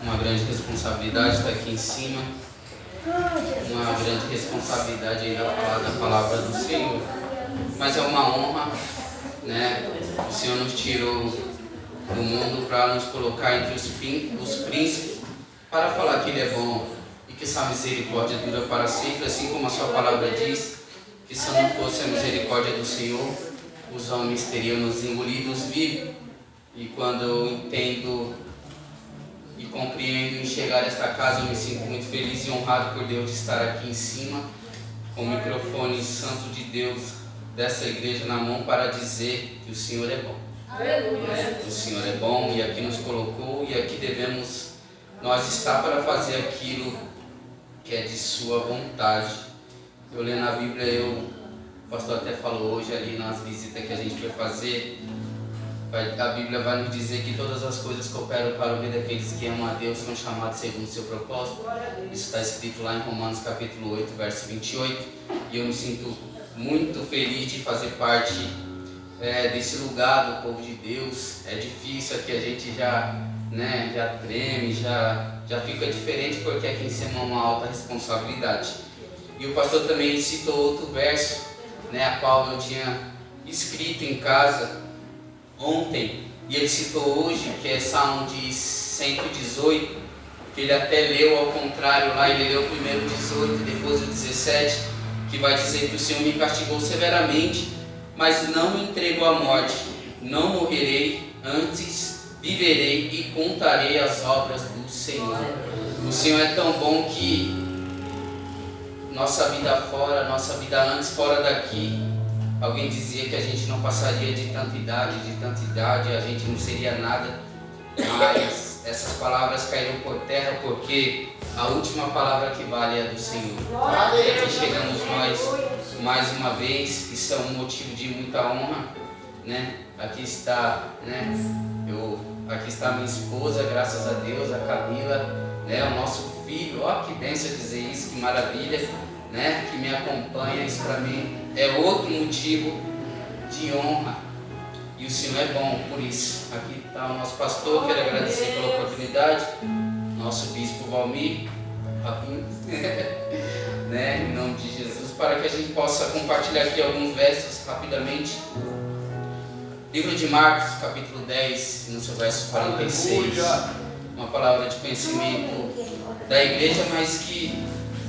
uma grande responsabilidade estar aqui em cima, uma grande responsabilidade aí falar da palavra do Senhor, mas é uma honra, né? O Senhor nos tirou do mundo para nos colocar entre os príncipes, para falar que Ele é bom e que essa misericórdia dura para sempre, assim como a sua palavra diz, que se não fosse a misericórdia do Senhor, os homens teriam nos engolido vivos. E quando eu entendo e compreendo enxergar esta casa, eu me sinto muito feliz e honrado por Deus de estar aqui em cima, com o microfone santo de Deus dessa igreja na mão, para dizer que o Senhor é bom. Aleluia. O Senhor é bom e aqui nos colocou, e aqui devemos nós estar para fazer aquilo que é de sua vontade. Eu lendo a Bíblia, o pastor até falou hoje ali nas visitas que a gente foi fazer, a Bíblia vai nos dizer que todas as coisas cooperam para o bem daqueles que amam a Deus, são chamados segundo o seu propósito. Isso está escrito lá em Romanos capítulo 8, verso 28, e eu me sinto muito feliz de fazer parte desse lugar do povo de Deus. É difícil, aqui a gente já treme, já fica diferente, porque aqui em cima é uma alta responsabilidade. E o pastor também citou outro verso, a qual eu tinha escrito em casa ontem, e ele citou hoje, que é Salmo de 118, que ele até leu ao contrário lá. Ele leu primeiro o 18 e depois o 17, que vai dizer que o Senhor me castigou severamente, mas não me entregou à morte. Não morrerei, antes viverei e contarei as obras do Senhor. O Senhor é tão bom que nossa vida fora, nossa vida antes, fora daqui, alguém dizia que a gente não passaria de tanta idade, a gente não seria nada, mas essas palavras caíram por terra, porque a última palavra que vale é a do Senhor. E aqui chegamos nós mais uma vez, isso é um motivo de muita honra, Aqui está, aqui está minha esposa, graças a Deus, a Camila, o nosso filho, que bênção dizer isso, que maravilha, que me acompanha. Isso para mim é outro motivo de honra, e o Senhor é bom por isso. Aqui está o nosso pastor, quero agradecer pela oportunidade, nosso bispo Valmir, em nome de Jesus, para que a gente possa compartilhar aqui alguns versos rapidamente. Livro de Marcos, capítulo 10, no seu verso 46, uma palavra de conhecimento da igreja, mas que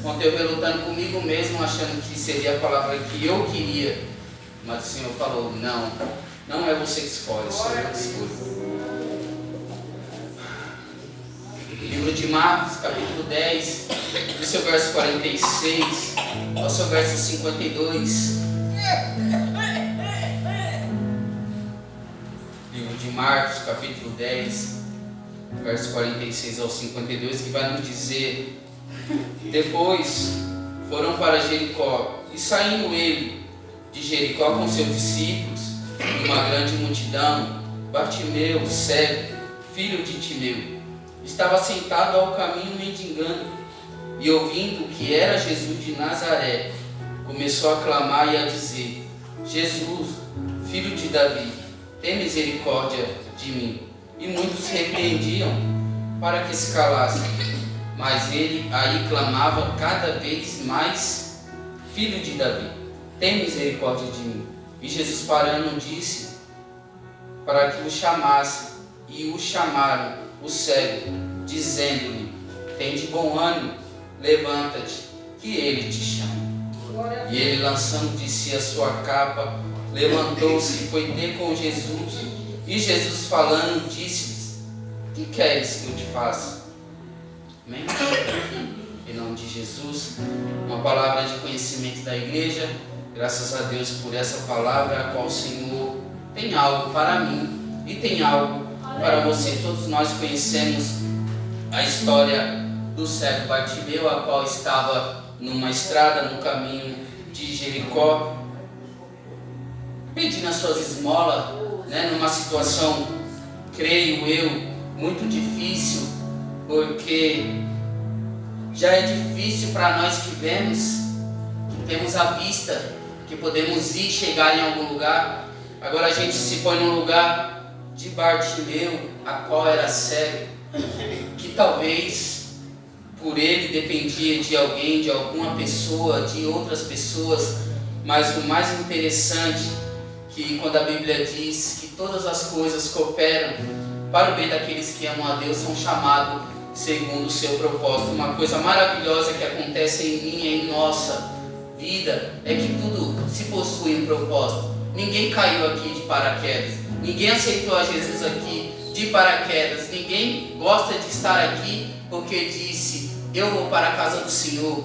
ontem eu relutando comigo mesmo, achando que seria a palavra que eu queria, mas o Senhor falou, não é você que escolhe, sou eu que escolho. Livro de Marcos, capítulo 10, do seu verso 46 ao seu verso 52. Livro de Marcos, capítulo 10, verso 46 ao 52, que vai nos dizer: depois foram para Jericó, e saindo ele de Jericó com seus discípulos e uma grande multidão, Bartimeu, cego, filho de Timeu, estava sentado ao caminho mendigando, e ouvindo que era Jesus de Nazaré, começou a clamar e a dizer: Jesus, filho de Davi, tem misericórdia de mim. E muitos repreendiam para que se calasse, mas ele aí clamava cada vez mais: Filho de Davi, tem misericórdia de mim. E Jesus, parando, disse para que o chamasse, e o chamaram o cego, dizendo-lhe: tem de bom ânimo, levanta-te, que ele te chama. E ele, lançando de si a sua capa, levantou-se e foi ter com Jesus. E Jesus, falando, disse-lhes: que queres que eu te faça? Amém? Em nome de Jesus, uma palavra de conhecimento da igreja. Graças a Deus por essa palavra, a qual o Senhor tem algo para mim e tem algo para você. Todos nós conhecemos a história do cego Bartimeu, a qual estava numa estrada, no caminho de Jericó, pedindo as suas esmolas, numa situação, creio eu, muito difícil, porque já é difícil para nós que vemos, que temos a vista, que podemos ir, chegar em algum lugar. Agora a gente se põe no lugar de Bartimeu, a qual era cego, que talvez por ele dependia de alguém, de alguma pessoa, de outras pessoas, mas o mais interessante que quando a Bíblia diz que todas as coisas cooperam para o bem daqueles que amam a Deus, são chamados segundo o seu propósito. Uma coisa maravilhosa que acontece em mim e em nossa vida é que tudo se possui um propósito. Ninguém caiu aqui de paraquedas, ninguém aceitou a Jesus aqui de paraquedas, ninguém gosta de estar aqui porque disse: eu vou para a casa do Senhor.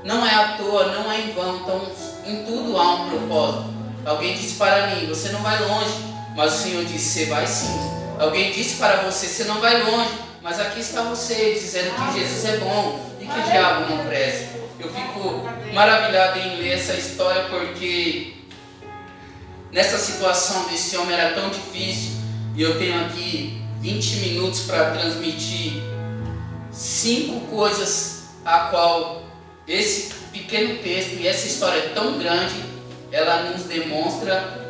Não é à toa, não é em vão. Então em tudo há um propósito. Alguém disse para mim: você não vai longe, mas o Senhor disse: você vai sim. Alguém disse para você: você não vai longe, mas aqui está você dizendo que Jesus é bom e que o diabo não presta. Eu fico maravilhado em ler essa história, porque nessa situação desse homem era tão difícil, e eu tenho aqui 20 minutos para transmitir 5 coisas a qual esse pequeno texto e essa história tão grande, ela nos demonstra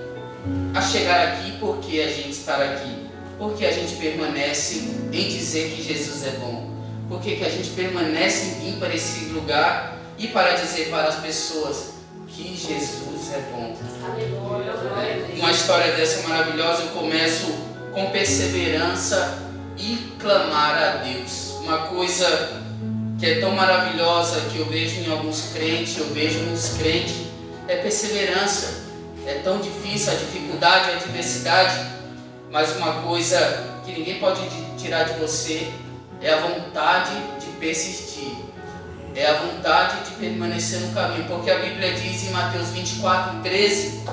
a chegar aqui, porque a gente está aqui, porque a gente permanece em dizer que Jesus é bom, porque que a gente permanece em vir para esse lugar e para dizer para as pessoas que Jesus é bom. Uma história dessa maravilhosa, eu começo com perseverança e clamar a Deus. Uma coisa que é tão maravilhosa que eu vejo em alguns crentes, eu vejo nos crentes, é perseverança. É tão difícil a dificuldade, a adversidade, mas uma coisa que ninguém pode tirar de você é a vontade de persistir, é a vontade de permanecer no caminho, porque a Bíblia diz em Mateus 24:13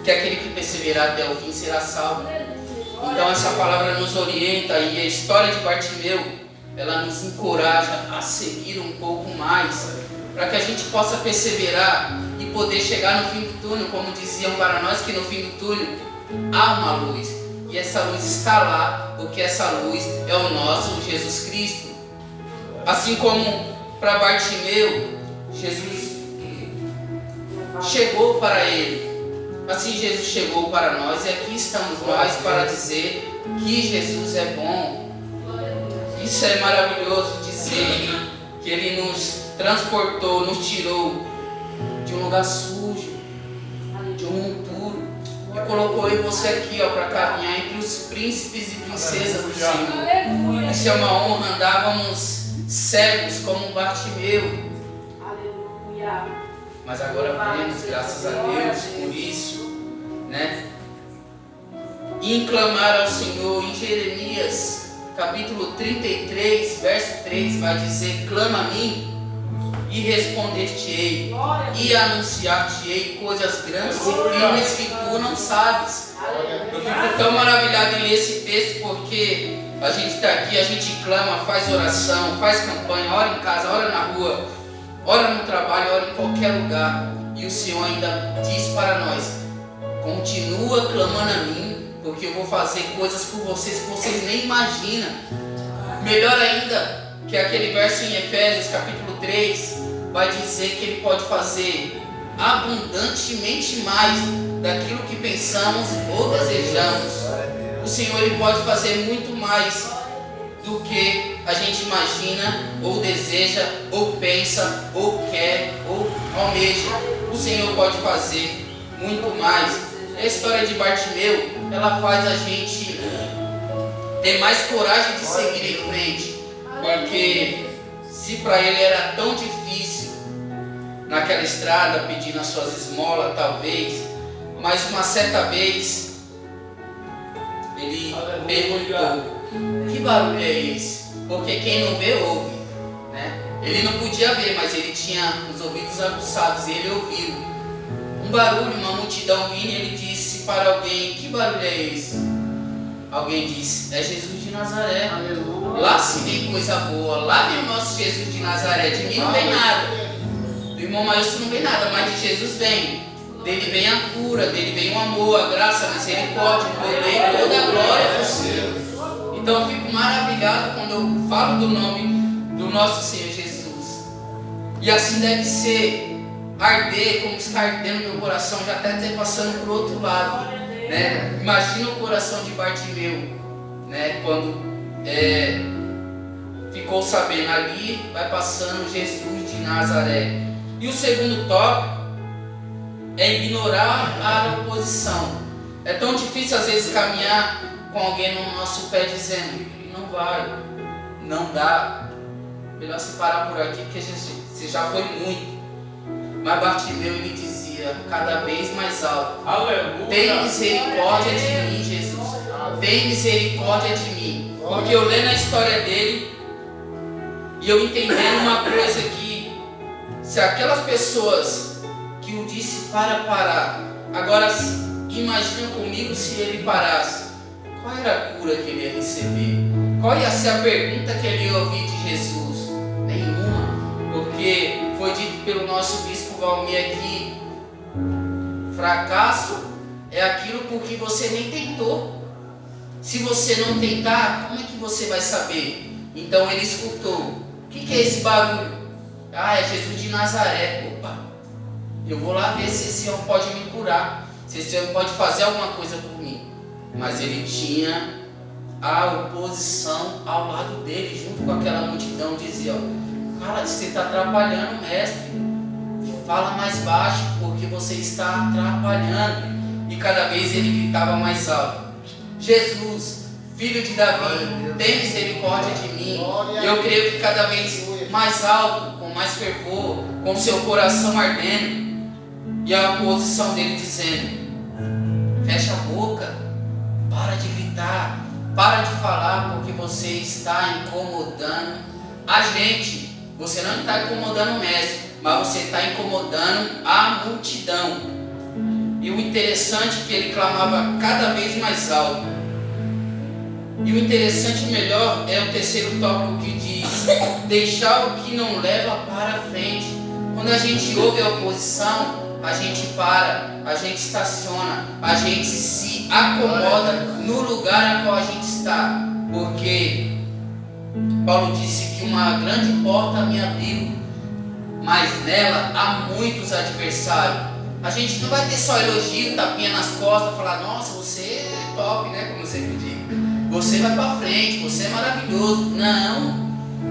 que aquele que perseverar até o fim será salvo. Então essa palavra nos orienta, e a história de Bartimeu, ela nos encoraja a seguir um pouco mais, para que a gente possa perseverar e poder chegar no fim do túnel, como diziam para nós que no fim do túnel há uma luz, e essa luz está lá, porque essa luz é o nosso Jesus Cristo. Assim como para Bartimeu, Jesus chegou para ele, assim Jesus chegou para nós, e aqui estamos nós para dizer que Jesus é bom. Isso é maravilhoso dizer que Ele nos transportou, nos tirou de um lugar sujo, de um mundo puro, e colocou eu e você aqui para caminhar entre os príncipes e princesas do Senhor. Isso é uma honra. Andávamos cegos como Bartimeu, mas agora vemos, graças a Deus, por isso, né? E clamar ao Senhor. Em Jeremias capítulo 33, verso 3, vai dizer: clama a mim e responder-te-ei, e anunciar-te-ei coisas grandes e firmes que tu não sabes. Eu fico tão maravilhado em ler esse texto, porque a gente está aqui, a gente clama, faz oração, faz campanha, ora em casa, ora na rua, ora no trabalho, ora em qualquer lugar, e o Senhor ainda diz para nós: continua clamando a mim, porque eu vou fazer coisas por vocês que vocês nem imaginam. Melhor ainda, que aquele verso em Efésios capítulo 3 vai dizer que Ele pode fazer abundantemente mais daquilo que pensamos ou desejamos. O Senhor, Ele pode fazer muito mais do que a gente imagina, ou deseja, ou pensa, ou quer, ou almeja. O Senhor pode fazer muito mais. A história de Bartimeu, ela faz a gente ter mais coragem de seguir em frente, porque se para ele era tão difícil naquela estrada pedindo as suas esmolas, talvez, mas uma certa vez ele perguntou: que barulho é esse? Porque quem não vê ouve, né? Ele não podia ver, mas ele tinha os ouvidos aguçados e ele ouviu um barulho, uma multidão vindo, e ele disse para alguém: que barulho é esse? Alguém disse: é Jesus de Nazaré. Aleluia. Lá se vem coisa boa, lá vem o nosso Jesus de Nazaré. De mim não vem nada, do irmão Maílson não vem nada, mas de Jesus vem. Dele vem a cura, dele vem o amor, a graça, a misericórdia, o poder e toda a glória do Senhor. Então eu fico maravilhado quando eu falo do nome do nosso Senhor Jesus. E assim deve ser, arder como está ardendo meu coração, já até passando para o outro lado, né? Imagina o coração de Bartimeu, né? Quando ficou sabendo ali, vai passando Jesus de Nazaré. E o segundo tópico é ignorar a oposição. É tão difícil às vezes caminhar com alguém no nosso pé dizendo, não vai, não dá, melhor se parar por aqui porque você já foi muito. Mas Bartimeu, ele dizia cada vez mais alto, aleluia, tem misericórdia de mim, Jesus, tem misericórdia de mim. Porque eu lendo a história dele e eu entendendo uma coisa, que se aquelas pessoas que o disse para parar, agora imagina comigo se ele parasse, qual era a cura que ele ia receber? Qual ia ser a pergunta que ele ia ouvir de Jesus? Nenhuma. Porque foi dito pelo nosso bispo Valmir aqui, fracasso é aquilo por que você nem tentou. Se você não tentar, como é que você vai saber? Então ele escutou. O que é esse barulho? Ah, é Jesus de Nazaré. Opa, eu vou lá ver se esse homem pode me curar, se esse homem pode fazer alguma coisa por mim. Mas ele tinha a oposição ao lado dele, junto com aquela multidão. Dizia, cara, você está atrapalhando, mestre, fala mais baixo, porque você está atrapalhando. E cada vez ele gritava mais alto, Jesus, filho de Davi, tem misericórdia de mim. E eu creio que cada vez mais alto, com mais fervor, com seu coração ardendo, e a oposição dele dizendo, fecha a boca, para de gritar, para de falar, porque você está incomodando a gente. Você não está incomodando o mestre, mas você está incomodando a multidão. E o interessante é que ele clamava cada vez mais alto. E o interessante melhor é o terceiro tópico, que diz, deixar o que não leva para frente. Quando a gente ouve a oposição, a gente para, a gente estaciona, a gente se acomoda no lugar a qual a gente está. Porque Paulo disse que uma grande porta me abriu, mas nela há muitos adversários. A gente não vai ter só elogio, tapinha nas costas, falar, nossa, você é top, né? Como eu sempre digo. Você vai para frente, você é maravilhoso. Não.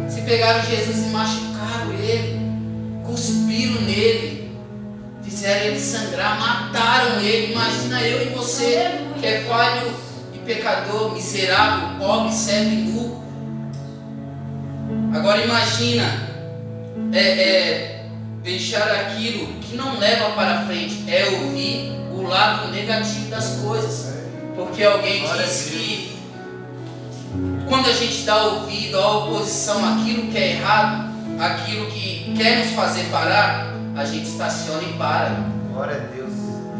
Se pegaram Jesus e machucaram ele, cuspiram nele, fizeram ele sangrar, mataram ele. Imagina eu e você, que é falho e pecador, miserável, pobre, cego e nu. Agora imagina deixar aquilo que não leva para frente, é ouvir o lado negativo das coisas. Porque alguém disse que quando a gente dá ouvido à oposição, aquilo que é errado, aquilo que quer nos fazer parar, a gente estaciona e para. Glória a Deus.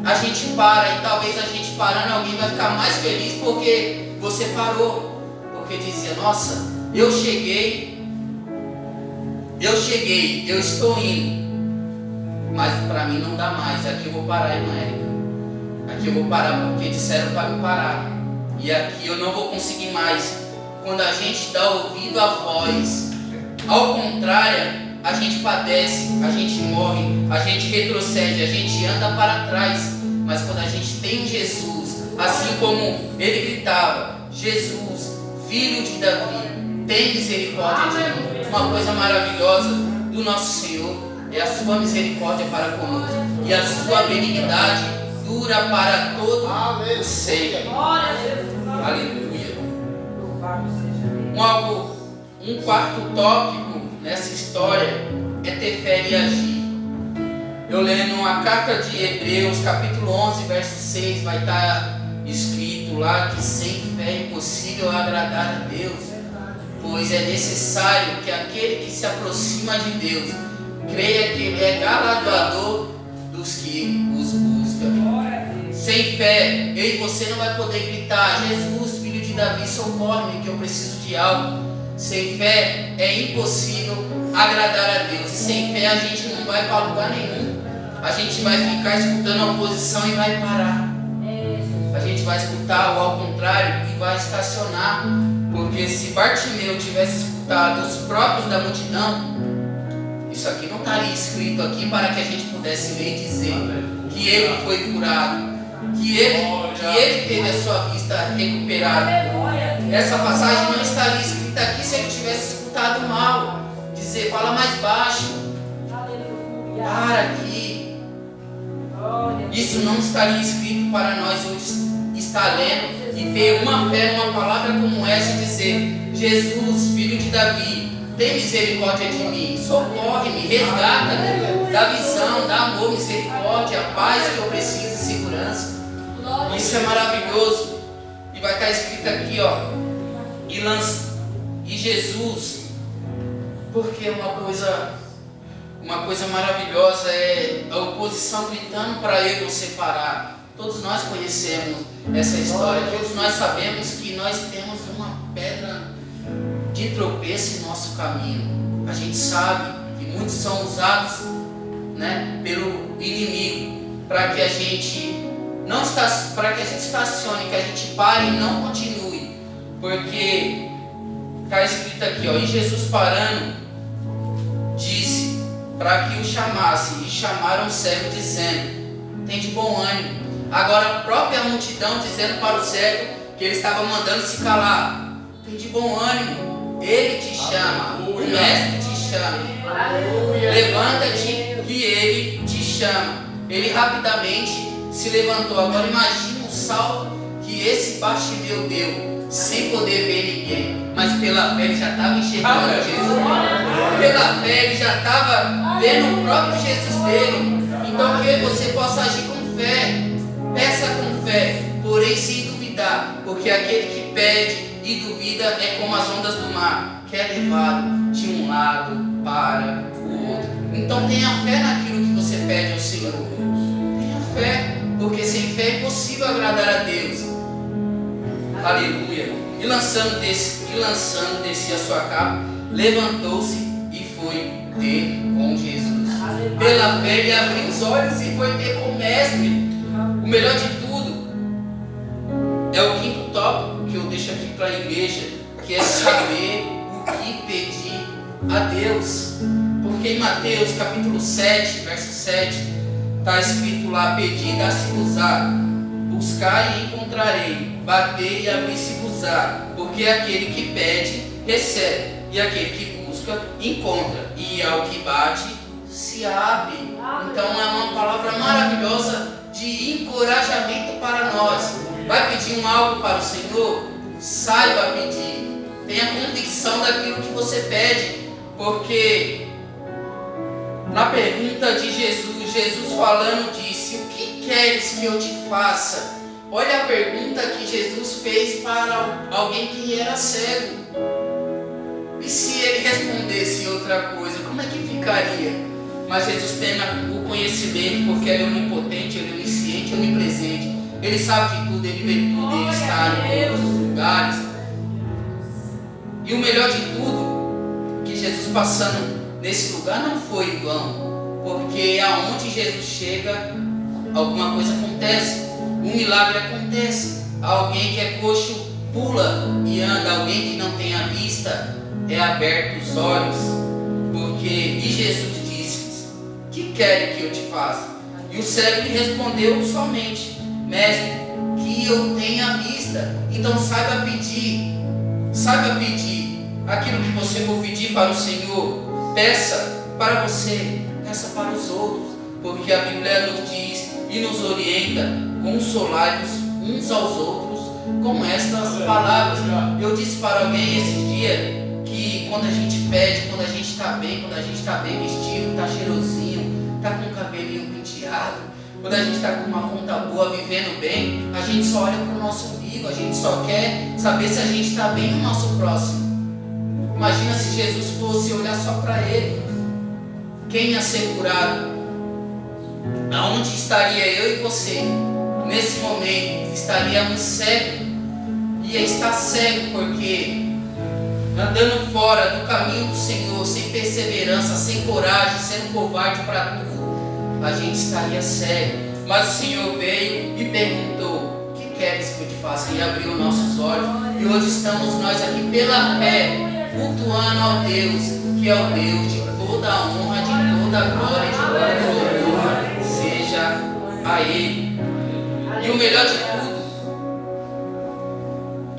A gente para, e talvez a gente parando, alguém vai ficar mais feliz porque você parou. Porque dizia, nossa, eu cheguei, eu estou indo, mas para mim não dá mais, aqui eu vou parar, irmã Érica. Aqui eu vou parar porque disseram para me parar, e aqui eu não vou conseguir mais. Quando a gente dá ouvido à voz, ao contrário, a gente padece, a gente morre, a gente retrocede, a gente anda para trás. Mas quando a gente tem Jesus, assim como ele gritava, Jesus, filho de Davi, tem misericórdia de mim. Uma coisa maravilhosa do nosso Senhor é a sua misericórdia para conosco, e a sua benignidade dura para todo o sempre. Aleluia. Um quarto tópico nessa história é ter fé e agir. Eu lendo a carta de Hebreus, capítulo 11, verso 6, vai estar escrito lá que sem fé é impossível agradar a Deus, pois é necessário que aquele que se aproxima de Deus creia que Ele é galardoador dos que os buscam. Sem fé, eu e você não vai poder gritar, Jesus, filho de Davi, socorre-me que eu preciso de algo. Sem fé é impossível agradar a Deus. E sem fé a gente não vai para lugar nenhum. A gente vai ficar escutando a oposição e vai parar. A gente vai escutar ou ao contrário e vai estacionar. Porque se Bartimeu tivesse escutado os próprios da multidão, isso aqui não estaria escrito aqui para que a gente pudesse ler e dizer que ele foi curado, que ele teve a sua vista recuperada. essa passagem não estaria escrita aqui se ele tivesse escutado mal. Dizer, fala mais baixo. Para aqui. Isso não estaria escrito para nós hoje estar lendo e ter uma fé numa palavra como essa e dizer: Jesus, filho de Davi, tem misericórdia de mim, socorre-me, resgata-me, dá visão, dá amor, misericórdia, paz que eu preciso e segurança. Isso é maravilhoso. E vai estar escrito aqui, ó, e Jesus, porque uma coisa maravilhosa é a oposição gritando para eu e você parar. Todos nós conhecemos essa história, todos nós sabemos que nós temos uma pedra de tropeço em nosso caminho. A gente sabe que muitos são usados, né, pelo inimigo para que a gente estacione, que a gente pare e não continue. Porque está escrito aqui, ó, e Jesus parando, disse para que o chamasse, e chamaram o cego dizendo: tem de bom ânimo. Agora a própria multidão dizendo para o cego que ele estava mandando se calar: tem de bom ânimo, ele te chama, o mestre te chama, levanta-te que ele te chama. Ele rapidamente se levantou. Agora imagina o salto que esse Bartimeu deu, sem poder ver ninguém, mas pela fé ele já estava enxergando Jesus. Pela fé ele já estava vendo o próprio Jesus dele. Então que você possa agir com fé. Peça com fé, porém sem duvidar, porque aquele que pede e duvida é como as ondas do mar, que é levado de um lado para o outro. Então tenha fé naquilo que você pede ao Senhor. Tenha fé, porque sem fé é impossível agradar a Deus. Aleluia. E lançando descia a sua capa, levantou-se e foi ter com Jesus. Pela fé ele abriu os olhos e foi ter com o mestre. O melhor de tudo é o quinto tópico que eu deixo aqui para a igreja, que é saber o que pedir a Deus. Porque em Mateus capítulo 7, verso 7, está escrito lá: pedi, dá-se-vos-á, buscai e encontrarei, batei e abri-se-vos-á, porque aquele que pede, recebe, e aquele que busca, encontra, e ao que bate, se abre. Então é uma palavra maravilhosa de encorajamento para nós. Vai pedir algo para o Senhor? Saiba pedir. Tenha convicção daquilo que você pede. Porque na pergunta de Jesus falando disse: o que queres que eu te faça? Olha a pergunta que Jesus fez para alguém que era cego. E se ele respondesse outra coisa, como é que ficaria? Mas Jesus tem o conhecimento, porque Ele é onipotente, Ele é onisciente, onipresente. Ele sabe de tudo, Ele vê tudo, Ele está em todos os lugares. E o melhor de tudo, que Jesus passando nesse lugar não foi em vão, porque aonde Jesus chega, alguma coisa acontece, um milagre acontece. Alguém que é coxo pula e anda, alguém que não tem a vista é aberto os olhos, e Jesus disse: que quer que eu te faça? E o cego lhe respondeu somente: mestre, que eu tenha vista. Então saiba pedir aquilo que você for pedir para o Senhor. Peça para você, peça para os outros, porque a Bíblia nos diz e nos orienta: consolai-vos uns aos outros com estas palavras. Eu disse para alguém esses dias que quando a gente pede, quando a gente está bem vestido, está cheirosinho, está com o cabelinho penteado, quando a gente está com uma conta boa, vivendo bem, a gente só olha para o nosso umbigo, a gente só quer saber se a gente está bem no nosso próximo. Imagina se Jesus fosse olhar só para ele. Quem ia ser curado? Aonde estaria eu e você? Nesse momento estaríamos cegos. Ia estar cego porque andando fora do caminho do Senhor, sem perseverança, sem coragem, sendo covarde para tudo, a gente estaria cego. Mas o Senhor veio e perguntou: o que queres que eu te faça? E abriu nossos olhos. E hoje estamos nós aqui pela fé, cultuando ao Deus, que é o Deus de toda a honra, de toda a glória, de toda a louvor seja a Ele. E o melhor de tudo,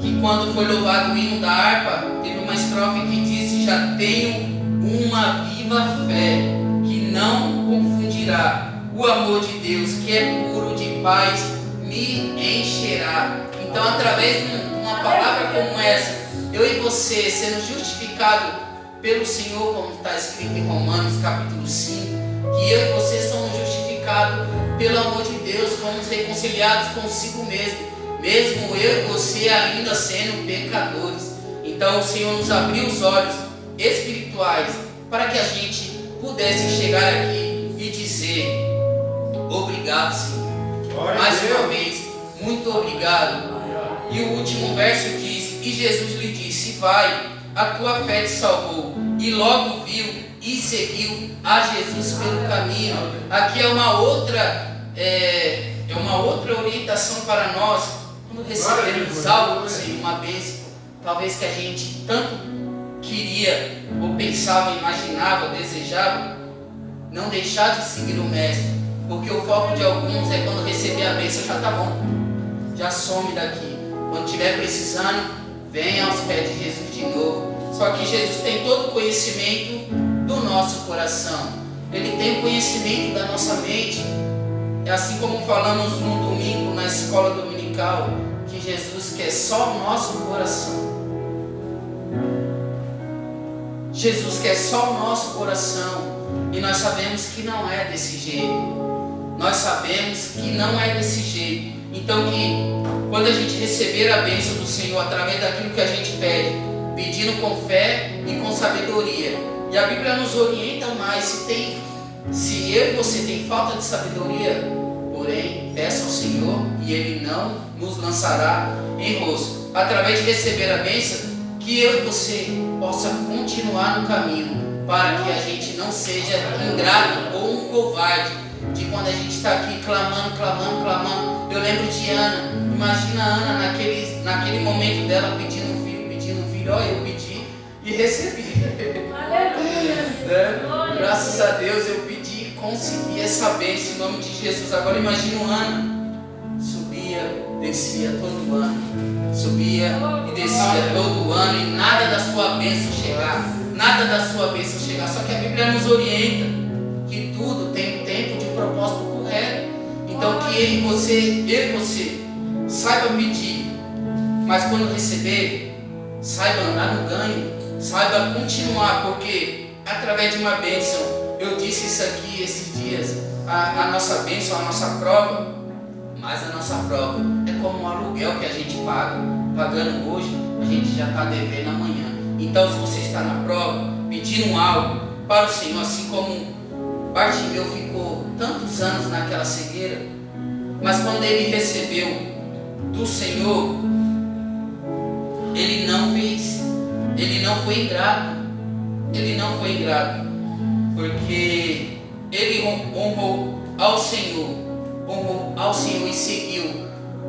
que quando foi louvado o hino da harpa, teve uma estrofe que disse: já tenho uma viva fé que não confundirá, o amor de Deus que é puro de paz me encherá. Então, através de uma palavra como essa, eu e você sendo justificado pelo Senhor, como está escrito em Romanos capítulo 5, que eu e você somos justificados pelo amor de Deus, fomos reconciliados consigo mesmo eu e você ainda sendo pecadores. Então o Senhor nos abriu os olhos espirituais para que a gente pudesse chegar aqui e dizer: obrigado, Senhor. Mais uma vez, muito obrigado. E o último verso diz: e Jesus lhe disse: vai, a tua fé te salvou. E logo viu e seguiu a Jesus pelo caminho. Aqui é uma outra orientação para nós. Quando recebemos algo do Senhor, uma bênção, talvez que a gente tanto queria, ou pensava, imaginava, desejava, não deixar de seguir o Mestre, porque o foco de alguns é quando receber a bênção, já está bom, já some daqui. Quando estiver precisando, venha aos pés de Jesus de novo. Só que Jesus tem todo o conhecimento do nosso coração, Ele tem o conhecimento da nossa mente. É assim como falamos no domingo na escola dominical, que Jesus quer só o nosso coração. Jesus quer só o nosso coração. E nós sabemos que não é desse jeito. Nós sabemos que não é desse jeito. Então que quando a gente receber a bênção do Senhor através daquilo que a gente pede, pedindo com fé e com sabedoria. E a Bíblia nos orienta mais. Se eu e você tem falta de sabedoria, porém, peça ao Senhor e Ele não nos lançará em rosto. Através de receber a bênção, que eu e você possa continuar no caminho, para que a gente não seja ingrato ou um covarde, de quando a gente está aqui clamando. Eu lembro de Ana. Imagina a Ana naquele momento dela pedindo um filho. Olha, eu pedi e recebi. Graças a Deus eu pedi e consegui essa bênção em nome de Jesus. Agora imagina Ana. Subia, descia todo ano. Subia e descia todo ano e nada da sua bênção chegar. Só que a Bíblia nos orienta que tudo tem um tempo de propósito correto. Então que eu e você saiba pedir, mas quando receber, saiba andar no ganho, saiba continuar, porque através de uma bênção, eu disse isso aqui esses dias, a nossa bênção, a nossa prova, mas a nossa prova é como um aluguel que a gente paga. Pagando hoje, a gente já está devendo amanhã. Então se você está na prova, pedindo algo para o Senhor, assim como Bartimeu ficou tantos anos naquela cegueira, mas quando ele recebeu do Senhor, ele não foi ingrato, porque ele honrou ao Senhor e seguiu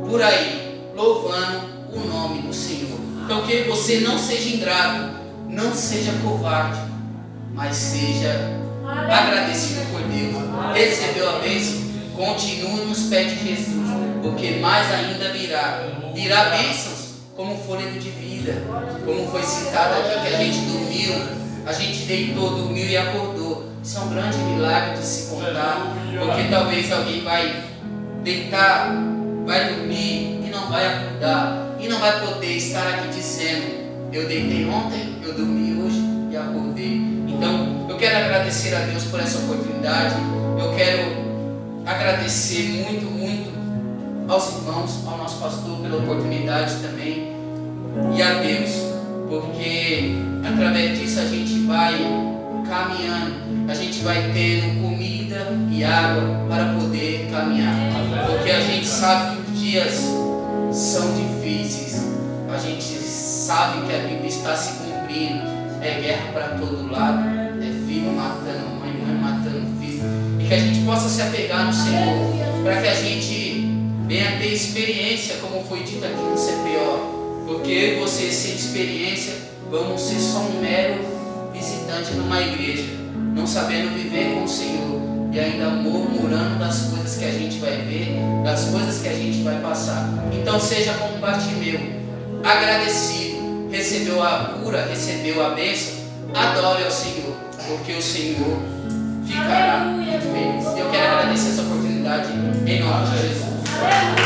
por aí, louvando o nome do Senhor. Então que você não seja ingrato, não seja covarde, mas seja agradecido por Deus. Recebeu a bênção, continue nos pés de Jesus, porque mais ainda virá bênçãos como fôlego de vida, como foi citado aqui, que a gente dormiu, a gente deitou, dormiu e acordou. Isso é um grande milagre de se contar, porque talvez alguém vai deitar, vai dormir e não vai acordar, e não vai poder estar aqui dizendo: eu deitei ontem, eu dormi hoje e acordei. Então eu quero agradecer a Deus por essa oportunidade. Eu quero agradecer muito aos irmãos, ao nosso pastor pela oportunidade também, e a Deus, porque através disso a gente vai caminhando, a gente vai tendo comida e água para poder caminhar, porque a gente sabe que os dias são difíceis, a gente sabe que a Bíblia está se cumprindo, é guerra para todo lado, é filho matando mãe, mãe matando filho, e que a gente possa se apegar no Senhor, para que a gente venha ter experiência, como foi dito aqui no CPO, porque eu e você sem experiência vamos ser só um mero visitante numa igreja, não sabendo viver com o Senhor e ainda murmurando das coisas que a gente vai ver, das coisas que a gente vai passar. Então seja como Bartimeu, agradecido, recebeu a cura, recebeu a bênção, adore ao Senhor, porque o Senhor ficará muito feliz. Eu quero agradecer essa oportunidade em nome de Jesus.